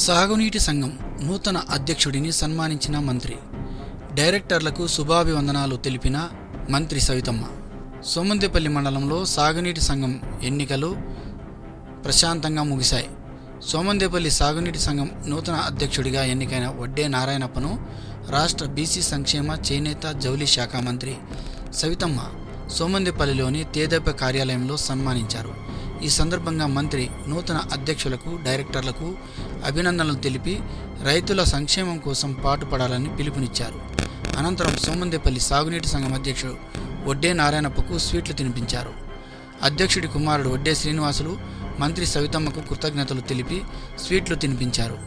సాగునీటి సంఘం నూతన అధ్యక్షుడిని సన్మానించిన మంత్రి. డైరెక్టర్లకు శుభాభివందనాలు తెలిపిన మంత్రి సవితమ్మ. సోమందేపల్లి మండలంలో సాగునీటి సంఘం ఎన్నికలు ప్రశాంతంగా ముగిశాయి. సోమందేపల్లి సాగునీటి సంఘం నూతన అధ్యక్షుడిగా ఎన్నికైన వడ్డే నారాయణప్పను రాష్ట్ర బీసీ సంక్షేమ, చేనేత, జౌళి శాఖ మంత్రి సవితమ్మ సోమందేపల్లిలోని తేదేప కార్యాలయంలో సన్మానించారు. ఈ సందర్భంగా మంత్రి నూతన అధ్యక్షులకు, డైరెక్టర్లకు అభినందనలు తెలిపి రైతుల సంక్షేమం కోసం పాటుపడాలని పిలుపునిచ్చారు. అనంతరం సోమందేపల్లి సాగునీటి సంఘం అధ్యక్షుడు వడ్డే నారాయణప్పకు స్వీట్లు తినిపించారు. అధ్యక్షుడి కుమారుడు వడ్డే శ్రీనివాసులు మంత్రి సవితమ్మకు కృతజ్ఞతలు తెలిపి స్వీట్లు తినిపించారు.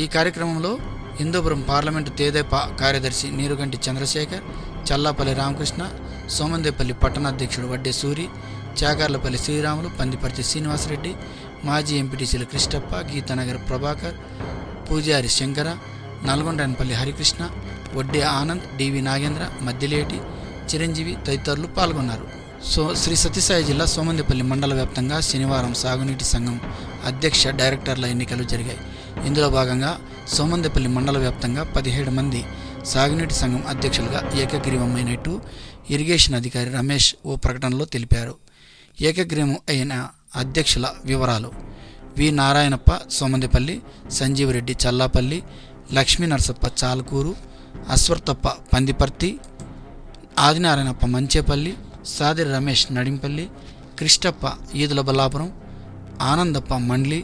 ఈ కార్యక్రమంలో హిందూపురం పార్లమెంటు తేదేప కార్యదర్శి నీరుగంటి చంద్రశేఖర్, చల్లాపల్లి రామకృష్ణ, సోమందేపల్లి పట్టణాధ్యక్షుడు వడ్డే సూరి, చాగార్లపల్లి శ్రీరాములు, పందిపర్తి శ్రీనివాసరెడ్డి, మాజీ ఎంపీటీసీలు కృష్ణప్ప, గీతానగర్ ప్రభాకర్, పూజారి శంకర, నల్గొండపల్లి హరికృష్ణ, వడ్డే ఆనంద్, డివి నాగేంద్ర, మద్దిలేటి చిరంజీవి తదితరులు పాల్గొన్నారు. శ్రీ సత్యసాయి జిల్లా సోమందేపల్లి మండల వ్యాప్తంగా శనివారం సాగునీటి సంఘం అధ్యక్ష, డైరెక్టర్ల ఎన్నికలు జరిగాయి. ఇందులో భాగంగా సోమందేపల్లి మండల వ్యాప్తంగా 17 మంది సాగునీటి సంఘం అధ్యక్షులుగా ఏకగ్రీవమైనట్టు ఇరిగేషన్ అధికారి రమేష్ ఓ ప్రకటనలో తెలిపారు. ఏకగ్రీవం అయిన అధ్యక్షుల వివరాలు: వి నారాయణప్ప సోమందేపల్లి, సంజీవరెడ్డి చల్లాపల్లి, లక్ష్మీ నరసప్ప చాలకూరు, అశ్వర్థప్ప పందిపర్తి, ఆదినారాయణప్ప మంచేపల్లి, సాదిరి రమేష్ నడింపల్లి, కృష్ణప్ప ఈదుల బల్లాపురం, ఆనందప్ప మండ్లి,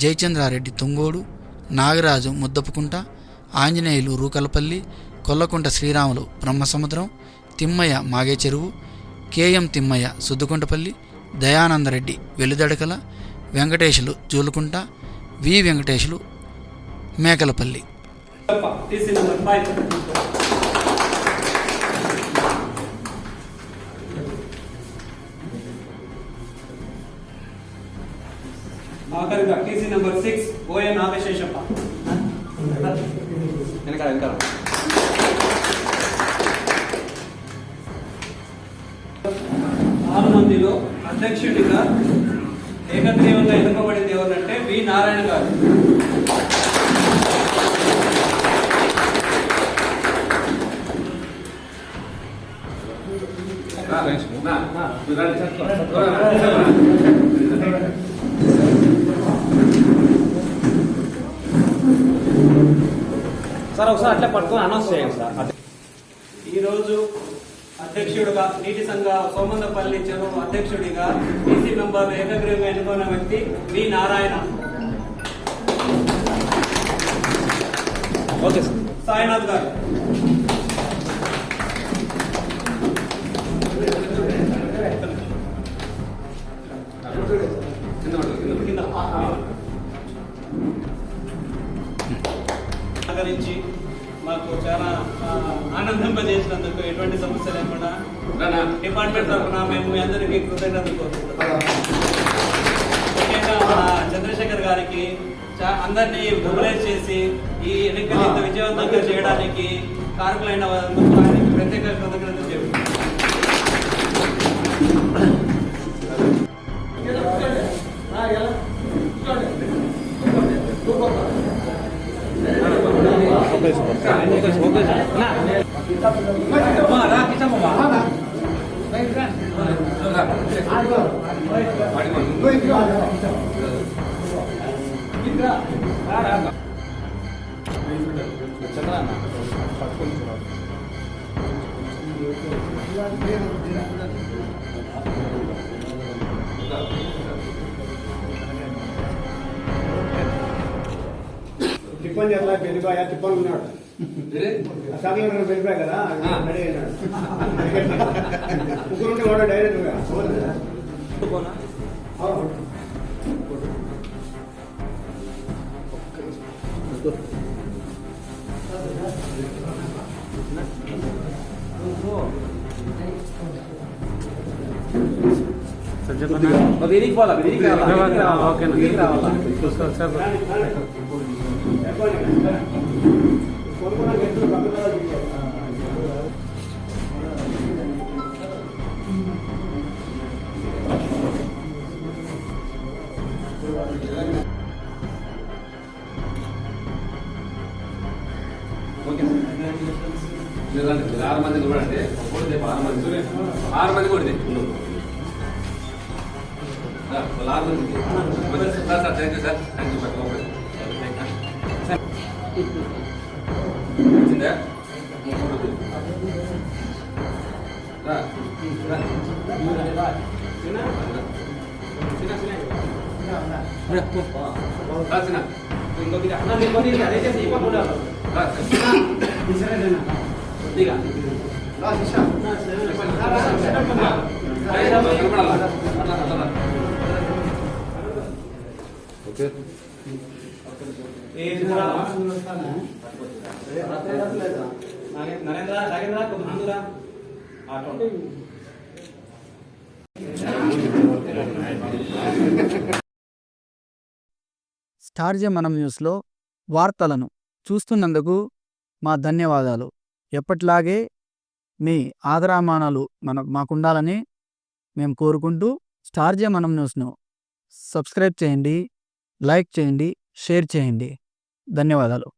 జయచంద్రారెడ్డి తుంగోడు, నాగరాజు ముద్దపుకుంట, ఆంజనేయులు రూకలపల్లి, కొల్లకుంట శ్రీరాములు బ్రహ్మసముద్రం, తిమ్మయ్య మాగే చెరువు, కేఎం తిమ్మయ్య సుద్దుకుంటపల్లి, దయానందరెడ్డి వెలుదడకల, వెంకటేశులు జూలుకుంట, వి వెంకటేశులు మేకలపల్లి. ఆఖరిగా టీసీ నెంబర్ 6 ఓఎన్ ఆవేశేషప్ప. వెనకాల 6 మందిలో అధ్యక్షుడిగా ఏకగ్రీవంగా ఎన్నుకోబడింది ఎవరంటే వి నారాయణ గారు. సార్ ఒకసారి అట్లా పట్టుకొని అనౌన్స్ చేయండి సార్. ఈరోజు అధ్యక్షుడిగా నీటి సంఘ సోమందేపల్లి చెరువు అధ్యక్షుడిగా టీసీ మెంబర్ ఏకగ్రీవంగా ఎన్నుకున్న వ్యక్తి V Narayana. Okay sir. Sainath garu. సహకరించి మాకు చాలా ఆనందింపజేసినందుకు, ఎటువంటి సమస్య లేకుండా డిపార్ట్మెంట్ తరఫున మేము మీ అందరికీ కృతజ్ఞతలు కోరుకుంటున్నాం. ముఖ్యంగా మన చంద్రశేఖర్ గారికి అందరినీ మొబిలైజ్ చేసి ఈ ఎన్నికలు ఇంత విజయవంతంగా చేయడానికి కారకులైన ఆయనకి ప్రత్యేక కృతజ్ఞతలు చెబుతున్నాం. టిప్పన్ చేయాల వెళ్ళిపోయా, టిప్పన్ ఉన్నాడు సాగర్ వెళ్ళిపోయా కదా, రెడీ అయినాడు. ముగ్గురుంటే వాడు డైరెక్ట్గా వీరికి పోలా, వీరికి రావాలా. ఓకే మీరు 6 మంది చూడండి 6 మంది 6 మంది కొడితే 6 మంది sir thank you sir thank you sir వచ్చిందా ఓకే నరేంద్ర నాగేంద్ర ముందురా ఆటో స్టార్ మనం న్యూస్లో వార్తలను చూస్తున్నందుకు మా ధన్యవాదాలు. ఎప్పటిలాగే మీ ఆదరామానాలు మాకుండాలని మేము కోరుకుంటూ స్టార్ మనం న్యూస్ను సబ్స్క్రైబ్ చేయండి, లైక్ చేయండి, షేర్ చేయండి. ధన్యవాదాలు.